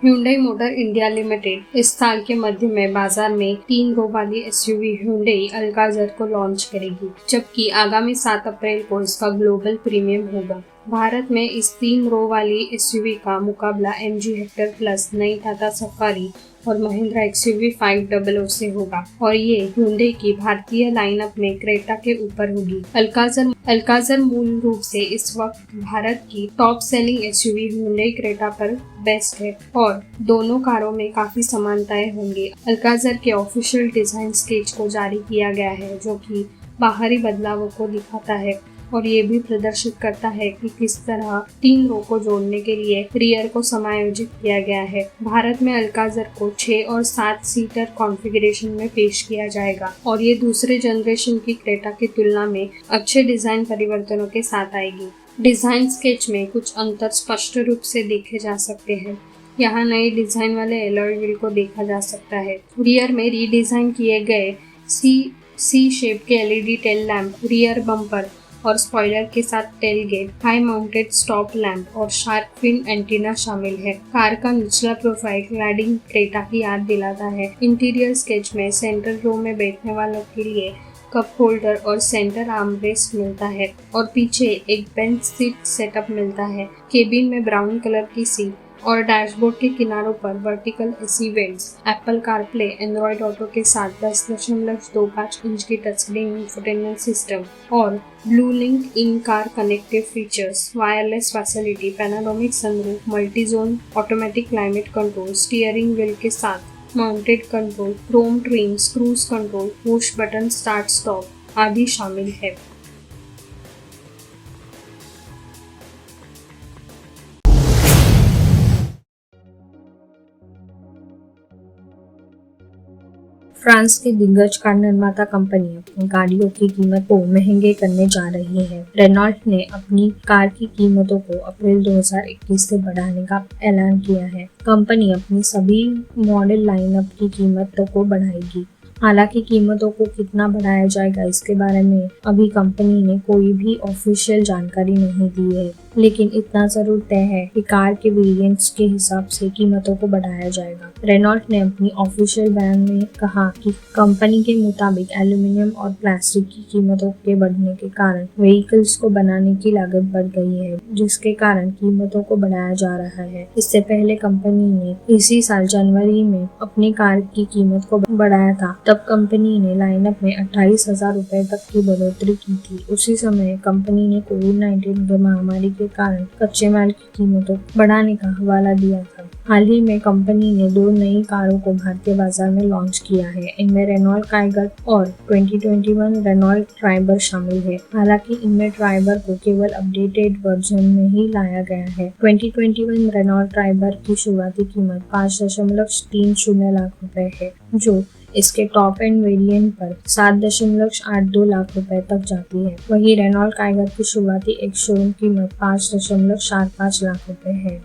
Hyundai motor India limited इस साल के मध्य में बाजार में 3 रो वाली एसयूवी Hyundai अल्काज़र को लॉन्च करेगी, जबकि आगामी 7 अप्रैल को इसका ग्लोबल प्रीमियम होगा। भारत में इस 3 रो वाली एसयूवी का मुकाबला MG हेक्टर प्लस, नई टाटा सफारी और महिंद्रा XUV 500 से होगा और ये Hyundai की भारतीय लाइनअप में क्रेटा के ऊपर होगी। अल्काज़र मूल रूप से इस वक्त भारत की top selling SUV Hyundai Creta पर बेस्ट है और दोनों कारों में काफी समानताएं होंगी। अल्काज़र के ऑफिशियल डिजाइन स्केच को जारी किया गया है, जो कि बाहरी बदलावों को दिखाता है और ये भी प्रदर्शित करता है कि किस तरह 3 रो को जोड़ने के लिए रियर को समायोजित किया गया है। भारत में अल्काज़र को 6 और 7 सीटर कॉन्फ़िगरेशन में पेश किया जाएगा और ये दूसरे जनरेशन की क्रेटा की तुलना में अच्छे डिजाइन परिवर्तनों के साथ आएगी। डिजाइन स्केच में कुछ अंतर स्पष्ट रूप से देखे जा सकते हैं। यहाँ नए डिजाइन वाले एलॉय व्हील को देखा जा सकता है। रियर में रीडिजाइन किए गए सी शेप के LED tail lamp, rear bumper और स्पॉइलर के साथ tailgate, high mounted stop lamp और शार्क फिन एंटीना शामिल है। कार का निचला प्रोफाइल क्लैडिंग क्रेटा की याद दिलाता है। इंटीरियर स्केच में सेंटर रो में बैठने वालों के लिए कप होल्डर और सेंटर आर्मरेस्ट मिलता है और पीछे एक बेंच सीट सेटअप मिलता है। केबिन में ब्राउन कलर की सीट और डैशबोर्ड के किनारों पर vertical AC vents, Apple CarPlay, Android auto के साथ 10.25 इंच की टच स्क्रीन इंफोटेनमेंट सिस्टम और blue link in car connective features, wireless facility, panoramic sunroof, multi zone automatic climate control, steering wheel के साथ mounted control, Chrome TRIMS, cruise control, push button start stop आदि शामिल है। France की दिग्गज car निर्माता company अपनी गाड़ियों की कीमत को महंगे करने जा रही है। रेनॉल्ट ने अपनी कार की कीमतों को अप्रैल 2021 से बढ़ाने का ऐलान किया है। कंपनी अपनी सभी मॉडल लाइनअप की कीमतों को बढ़ाएगी। हालांकि कीमतों को कितना बढ़ाया जाएगा इसके बारे में अभी कंपनी ने कोई भी ऑफिशियल जानकारी नहीं दी है, लेकिन इतना जरूर तय है कि कार के वेरिएंट्स के हिसाब से कीमतों को बढ़ाया जाएगा। रेनॉल्ट ने अपनी ऑफिशियल बयान में कहा कि कंपनी के मुताबिक एल्यूमिनियम और प्लास्टिक की कीमतों के बढ़ने के कारण व्हीकल्स को बनाने की लागत बढ़ गई है, जिसके कारण कीमतों को बढ़ाया जा रहा है। इससे पहले कंपनी ने इसी साल जनवरी में अपनी कार की कीमत को बढ़ाया था। तब कंपनी ने लाइनअप में 28,000 रुपए तक की बढ़ोतरी की थी। उसी समय कंपनी ने कोविड-19 महामारी के कारण कच्चे माल की कीमतों को बढ़ाने का हवाला दिया था। हाल ही में कंपनी ने 2 नई कारों को भारतीय बाजार में लॉन्च किया है। इनमें रेनॉल्ट काइगर और 2021 रेनॉल्ट ट्राइबर शामिल है। हालांकि इनमें ट्राइबर को केवल अपडेटेड वर्जन में ही लाया गया है। 2021 रेनॉल्ट ट्राइबर की शुरुआती कीमत 5.30 लाख रुपए है, जो इसके टॉप एंड वेरिएंट पर 7.82 लाख रुपए तक जाती है। वहीं रेनॉल्ट काइगर की शुरुआती एक शोरूम कीमत 5.45 लाख रुपए है।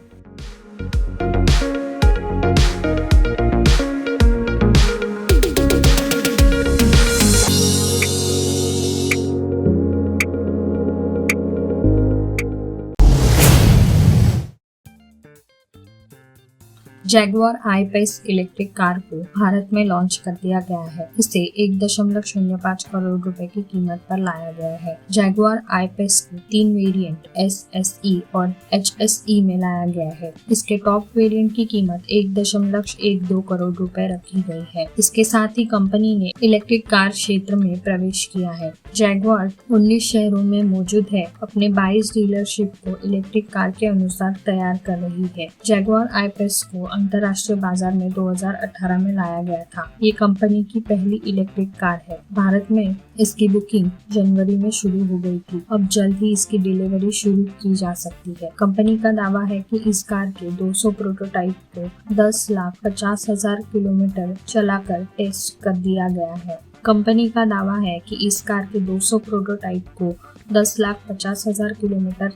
जैगुआर I-PACE इलेक्ट्रिक कार को भारत में लॉन्च कर दिया गया है। इसे 1.05 करोड़ रुपए की कीमत पर लाया गया है। जैगुआर I-PACE को 3 वेरिएंट S, SE और HSE में लाया गया है। इसके टॉप वेरिएंट की कीमत 1.12 करोड़ रुपए रखी गई है। इसके साथ ही कंपनी ने इलेक्ट्रिक कार क्षेत्र में प्रवेश किया है। जैगुआर 19 शहरों में मौजूद है। अपने 22 डीलरशिप को इलेक्ट्रिक कार के अनुसार तैयार कर रही है। जैगुआर I-PACE को अंतर्राष्ट्रीय बाजार में 2018 में लाया गया था। ये कंपनी की पहली इलेक्ट्रिक कार है। भारत में इसकी बुकिंग जनवरी में शुरू हो गई थी। अब जल्द ही इसकी डिलीवरी शुरू की जा सकती है। कंपनी का दावा है कि इस कार के 200 प्रोटोटाइप को 10,50,000 किलोमीटर चलाकर टेस्ट कर दिया गया है। कंपनी का दावा है कि इस कार के 200 प्रोटोटाइप को 10,50,000 किलोमीटर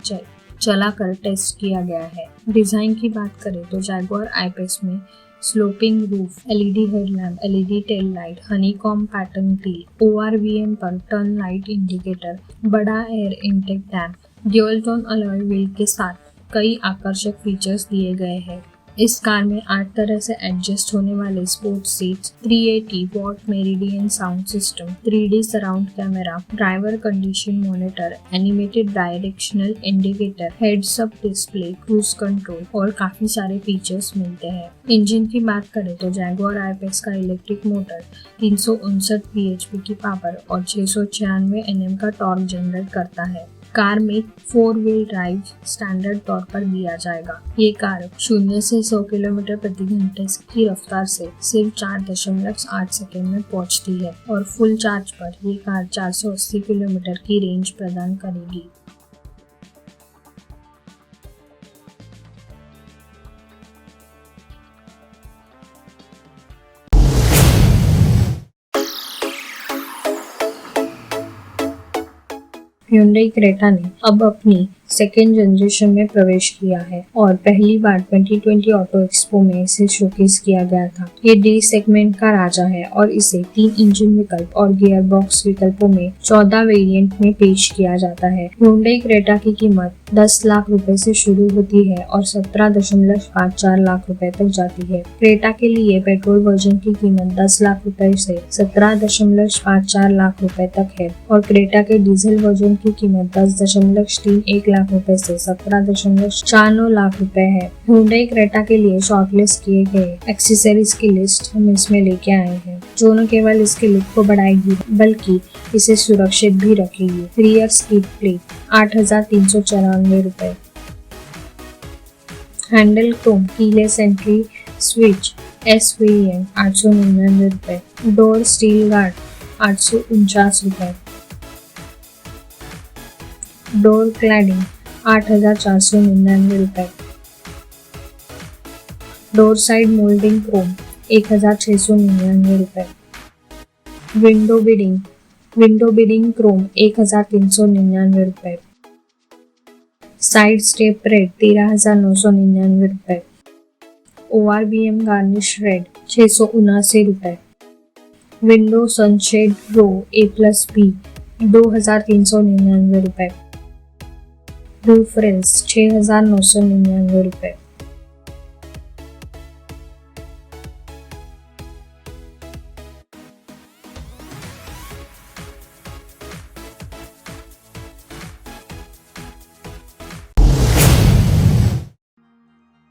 चलाकर टेस्ट किया गया है। डिजाइन की बात करें तो जैगुआर I-PACE में sloping roof, LED headlamp, LED tail light, honeycomb pattern grill, ORVM पर टर्न लाइट इंडिकेटर, बड़ा एयर इनटेक डैम्प, ड्यूल टोन अलॉय व्हील के साथ कई आकर्षक फीचर्स दिए गए हैं। इस कार में 8 तरह से एडजस्ट होने वाले sports seats, 380 what meridian sound system, 3D surround camera, driver condition monitor, animated directional indicator, heads up display, cruise control और काफी सारे फीचर्स मिलते हैं। इंजन की बात करें तो जैगुआर I-PACE का इलेक्ट्रिक मोटर 359 bhp की पावर और 696 Nm का टॉर्क जनरेट करता है। कार में 4 व्हील ड्राइव स्टैंडर्ड तौर पर दिया जाएगा। ये कार 0 से 100 किलोमीटर प्रति घंटे की रफ्तार से सिर्फ 4.8 सेकेंड में पहुंचती है और फुल चार्ज पर ये कार 480 किलोमीटर की रेंज प्रदान करेगी। Hyundai क्रेटा ने अब अपनी सेकेंड जनरेशन में प्रवेश किया है और पहली बार 2020 ऑटो एक्सपो में इसे शोकेस किया गया था। ये डी सेगमेंट का राजा है और इसे 3 इंजन विकल्प और गियर बॉक्स विकल्पों में 14 वेरिएंट में पेश किया जाता है। Hyundai क्रेटा की कीमत 10 लाख रुपए से शुरू होती है और 17.54 लाख रुपए तक जाती है। क्रेटा के लिए पेट्रोल वर्जन की कीमत 10 लाख रुपए से 17.54 लाख रुपए तक है और क्रेटा के डीजल वर्जन की कीमत 10.31 लाख रुपए से 17.49 लाख रुपए है। Hyundai क्रेटा के लिए शॉर्टलिस्ट किए गए एक्सेसरीज की लिस्ट हम इसमें लेके आए हैं, जो न केवल इसके लुक को बढ़ाएगी बल्कि इसे सुरक्षित भी रखेगी। रियर स्किड प्लेट 8,394 रुपए, handle Chrome keyless entry switch S variant 899 रुपए, डोर स्टील गार्ड 849 रुपए, डोर क्लैडिंग 8,499 रुपए, डोर साइड मोल्डिंग क्रोम 1,699 रुपए, विंडो बिडिंग क्रोम 1,399 रुपए, साइड स्टेप रेड 13,999 रुपए, ORBM गार्निश रेड 679 रुपए, विंडो सनशेड रो A+B 2,399 रुपए, roof rails 6,999 रुपए।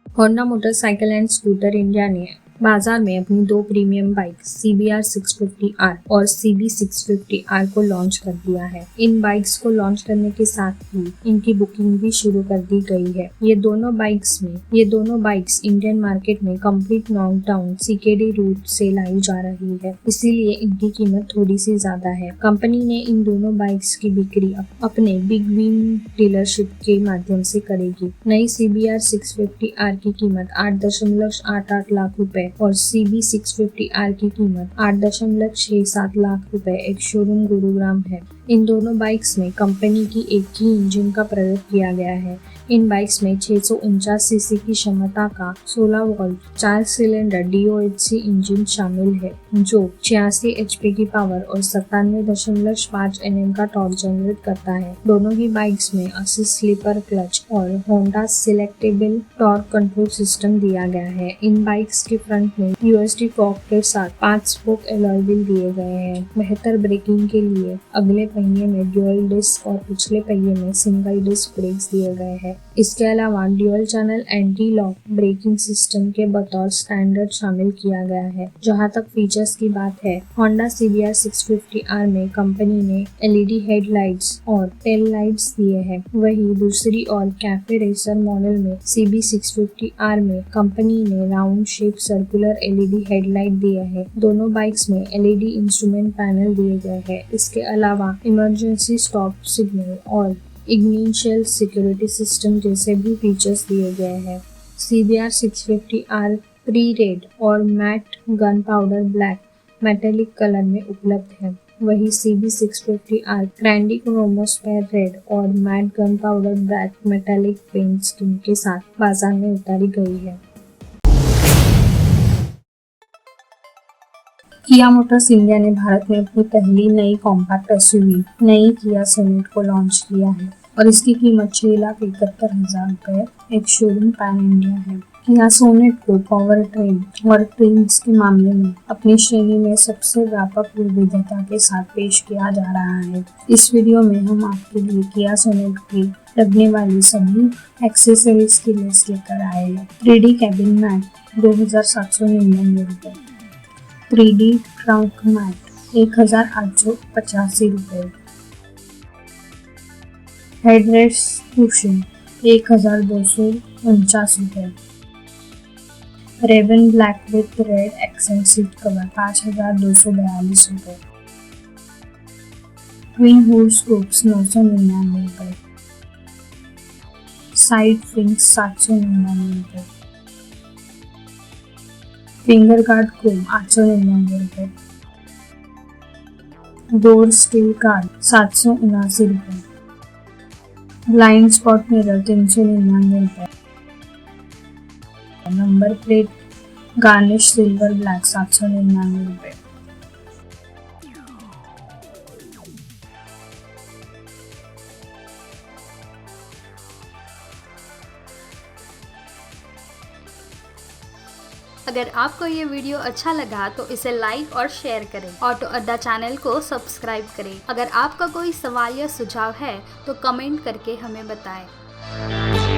Honda motorcycle and scooter India ने बाजार में अपनी 2 प्रीमियम बाइक CBR 650R और CB 650R को लॉन्च कर दिया है। इन बाइक्स को लॉन्च करने के साथ ही इनकी बुकिंग भी शुरू कर दी गई है। ये दोनों बाइक्स इंडियन मार्केट में कंप्लीट नॉकडाउन CKD रूट से लाई जा रही है, इसीलिए इनकी कीमत थोड़ी सी ज्यादा है। कंपनी ने इन दोनों बाइक्स की बिक्री अपने बिग विन डीलरशिप के माध्यम से करेगी। नई CBR 650R की कीमत 8.88 लाख रुपए और CB 650R की कीमत 8.67 लाख रुपए एक शोरूम गुरुग्राम है। इन दोनों बाइक्स में कंपनी की एक ही इंजन का प्रयोग किया गया है। इन बाइक्स में 649 सीसी की क्षमता का 16 वोल्ट 4 सिलेंडर DOHC इंजन शामिल है, जो 86 HP की पावर और 97.5 Nm का टॉर्क जनरेट करता है। दोनों ही बाइक्स में असिस्ट स्लीपर क्लच और Honda selectable torque control system दिया गया है। इन बाइक्स के फ्रंट में USD फॉक के साथ 5 स्पोक एलॉय व्हील दिए गए हैं। बेहतर ब्रेकिंग के लिए अगले पहिए में ड्यूअल डिस्क और पिछले पहिए में सिंगल डिस्क ब्रेक्स दिए गए हैं। इसके अलावा dual channel anti lock braking system के बतौर स्टैंडर्ड शामिल किया गया है। जहां तक फीचर्स की बात है, होंडा CBR 650R में कंपनी ने LED हेडलाइट्स और टेल लाइट्स दिए हैं। वहीं दूसरी ओर कैफे रेसर मॉडल में CB 650R में कंपनी ने round shape circular LED headlight दिए हैं। दोनों बाइक्स में LED इंस्ट्रूमेंट पैनल दिए गए हैं। इसके अलावा इमरजेंसी स्टॉप सिग्नल और इग्निशन सिक्योरिटी सिस्टम जैसे भी फीचर्स दिए गए हैं। CBR 650R प्री रेड और matte gunpowder black metallic colour में उपलब्ध है। वही CB 650R candy chromosphere red और matte gunpowder black metallic paint scheme के साथ बाजार में उतारी गई है। किया मोटर्स इंडिया ने भारत में अपनी पहली नई कॉम्पैक्ट SUV नई किया सोनेट को लॉन्च किया है और इसकी कीमत 6,71,000 रुपए एक शोरूम पैन इंडिया है। किया सोनेट को पावर ट्रेन और ट्रेन्स के मामले में अपनी श्रेणी में सबसे व्यापक विविधता के साथ पेश किया जा रहा है। इस वीडियो में हम आपके लिए किया सोनेट की लगने वाली सभी एक्सेसरीज की लिस्ट लेकर आए हैं। 3D कैबिन मैट 2799 रुपये, 3D ट्रंक मैट 1885 रुपये, हेडरेस्ट कुशन 1249 रुपये, raven black with red accent seat cover 5242 रुपये, ट्विन हुड स्कूप्स 999 रुपये, साइड फिंक्स 799 रुपये, फिंगर गार्ड क्रोम 899 रुपये, डोर स्टील गार्ड 779 रुपये, ब्लाइंड स्पॉट मिरर 399 रुपये, number plate garnish silver black 799 रुपये। अगर आपको ये वीडियो अच्छा लगा तो इसे लाइक और शेयर करें। ऑटो अड्डा चैनल को सब्सक्राइब करें। अगर आपका कोई सवाल या सुझाव है तो कमेंट करके हमें बताएं।